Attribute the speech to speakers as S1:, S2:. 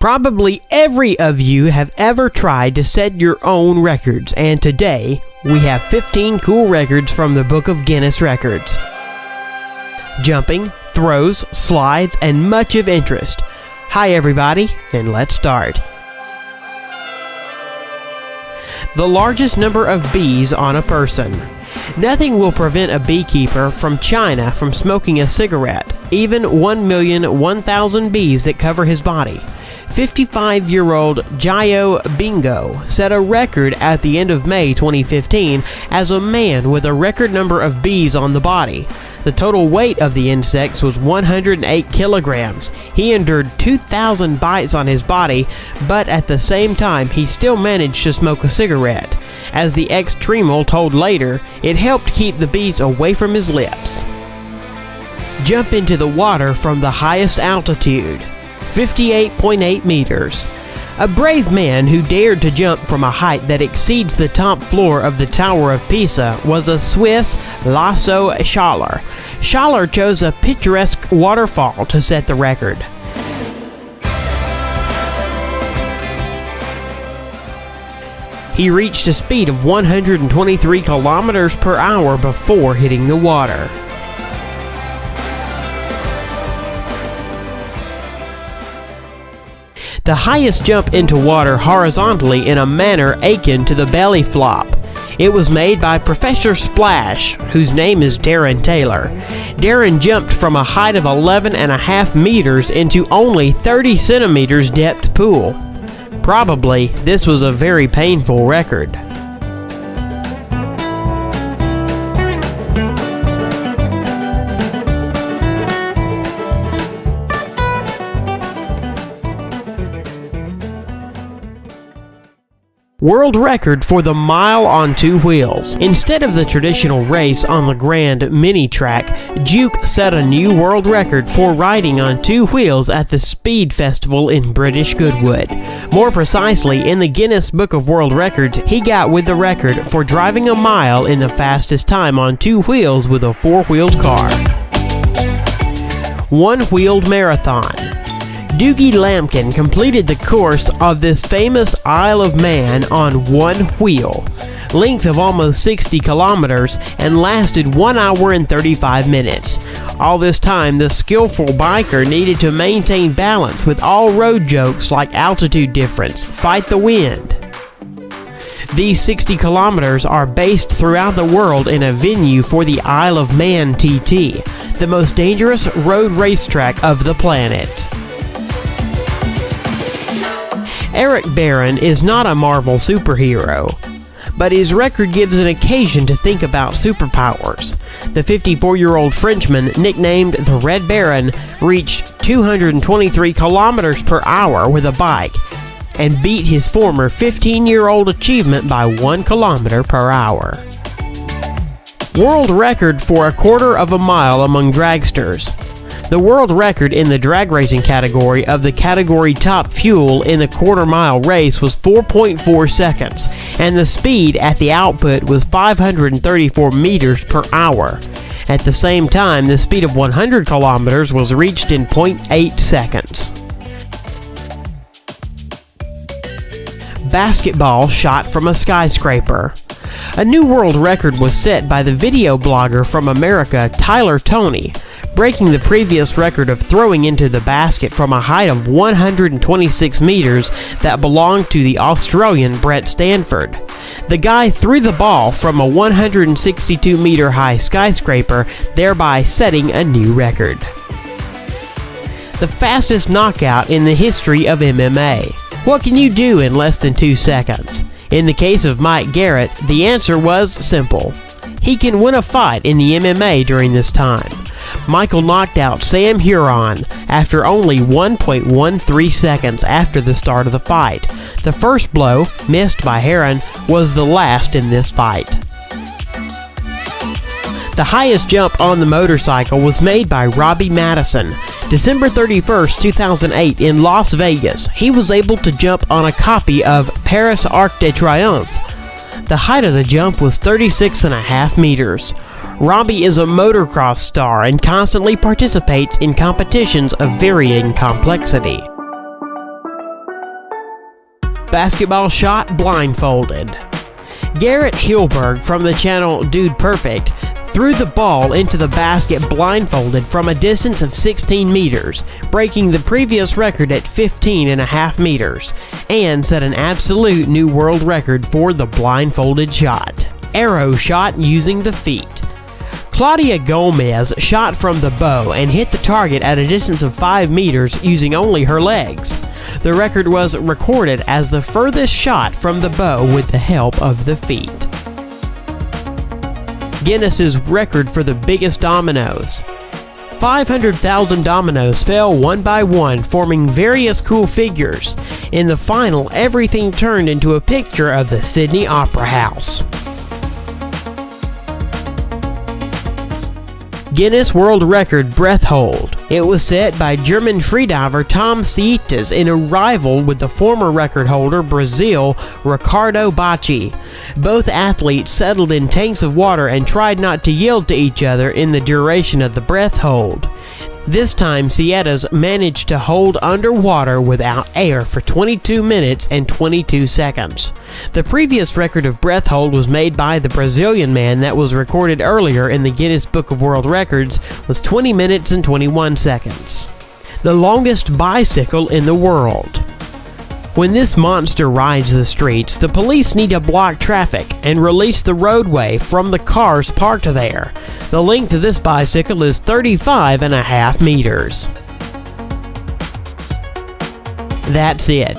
S1: Probably every of you have ever tried to set your own records, and today we have 15 cool records from the Book of Guinness Records. Jumping, throws, slides, and much of interest. Hi everybody, and let's start. The largest number of bees on a person. Nothing will prevent a beekeeper from China from smoking a cigarette, even 1,001,000 bees that cover his body. 55-year-old Jayo Bingo set a record at the end of May 2015 as a man with a record number of bees on the body. The total weight of the insects was 108 kilograms. He endured 2,000 bites on his body, but at the same time he still managed to smoke a cigarette. As the ex-Tremel told later, it helped keep the bees away from his lips. Jump into the water from the highest altitude. 58.8 meters. A brave man who dared to jump from a height that exceeds the top floor of the Tower of Pisa was a Swiss Lasso Schaller. Schaller chose a picturesque waterfall to set the record. He reached a speed of 123 kilometers per hour before hitting the water. The highest jump into water horizontally in a manner akin to the belly flop. It was made by Professor Splash, whose name is Darren Taylor. Darren jumped from a height of 11.5 meters into only 30 centimeters depth pool. Probably, this was a very painful record. World record for the mile on two wheels. Instead of the traditional race on the Grand Mini Track, Juke set a new world record for riding on two wheels at the Speed Festival in British Goodwood. More precisely, in the Guinness Book of World Records, he got with the record for driving a mile in the fastest time on two wheels with a four-wheeled car. One-wheeled marathon. Doogie Lampkin completed the course of this famous Isle of Man on one wheel, length of almost 60 kilometers, and lasted 1 hour and 35 minutes. All this time, the skillful biker needed to maintain balance with all road jokes like altitude difference, fight the wind. These 60 kilometers are based throughout the world in a venue for the Isle of Man TT, the most dangerous road racetrack of the planet. Eric Barron is not a Marvel superhero, but his record gives an occasion to think about superpowers. The 54-year-old Frenchman, nicknamed the Red Baron, reached 223 kilometers per hour with a bike and beat his former 15-year-old achievement by 1 kilometer per hour. World record for a quarter of a mile among dragsters. The world record in the drag racing category of the category top fuel in the quarter-mile race was 4.4 seconds, and the speed at the output was 534 meters per hour. At the same time, the speed of 100 kilometers was reached in 0.8 seconds. Basketball shot from a skyscraper. A new world record was set by the video blogger from America, Tyler Toney, breaking the previous record of throwing into the basket from a height of 126 meters that belonged to the Australian Brett Stanford. The guy threw the ball from a 162-meter high skyscraper, thereby setting a new record. The fastest knockout in the history of MMA. What can you do in less than 2 seconds? In the case of Mike Garrett, the answer was simple. He can win a fight in the MMA during this time. Michael knocked out Sam Huron after only 1.13 seconds after the start of the fight. The first blow, missed by Heron, was the last in this fight. The highest jump on the motorcycle was made by Robbie Madison. December 31st, 2008 in Las Vegas, he was able to jump on a copy of Paris Arc de Triomphe. The height of the jump was 36.5 meters. Robbie is a motocross star and constantly participates in competitions of varying complexity. basketball shot blindfolded. Garrett Hilberg from the channel Dude Perfect threw the ball into the basket blindfolded from a distance of 16 meters, breaking the previous record at 15.5 meters, and set an absolute new world record for the blindfolded shot. Arrow shot using the feet. Claudia Gomez shot from the bow and hit the target at a distance of 5 meters using only her legs. The record was recorded as the furthest shot from the bow with the help of the feet. Guinness's record for the biggest dominoes. 500,000 dominoes fell one by one, forming various cool figures. In the final, everything turned into a picture of the Sydney Opera House. Guinness World Record breath hold. It was set by German freediver Tom Sietes in a rival with the former record holder Brazil Ricardo Bacci. Both athletes settled in tanks of water and tried not to yield to each other in the duration of the breath hold. This time, Sietes managed to hold underwater without air for 22 minutes and 22 seconds. The previous record of breath hold was made by the Brazilian man that was recorded earlier in the Guinness Book of World Records was 20 minutes and 21 seconds. The longest bicycle in the world. When this monster rides the streets, the police need to block traffic and release the roadway from the cars parked there. The length of this bicycle is 35.5 meters. That's it.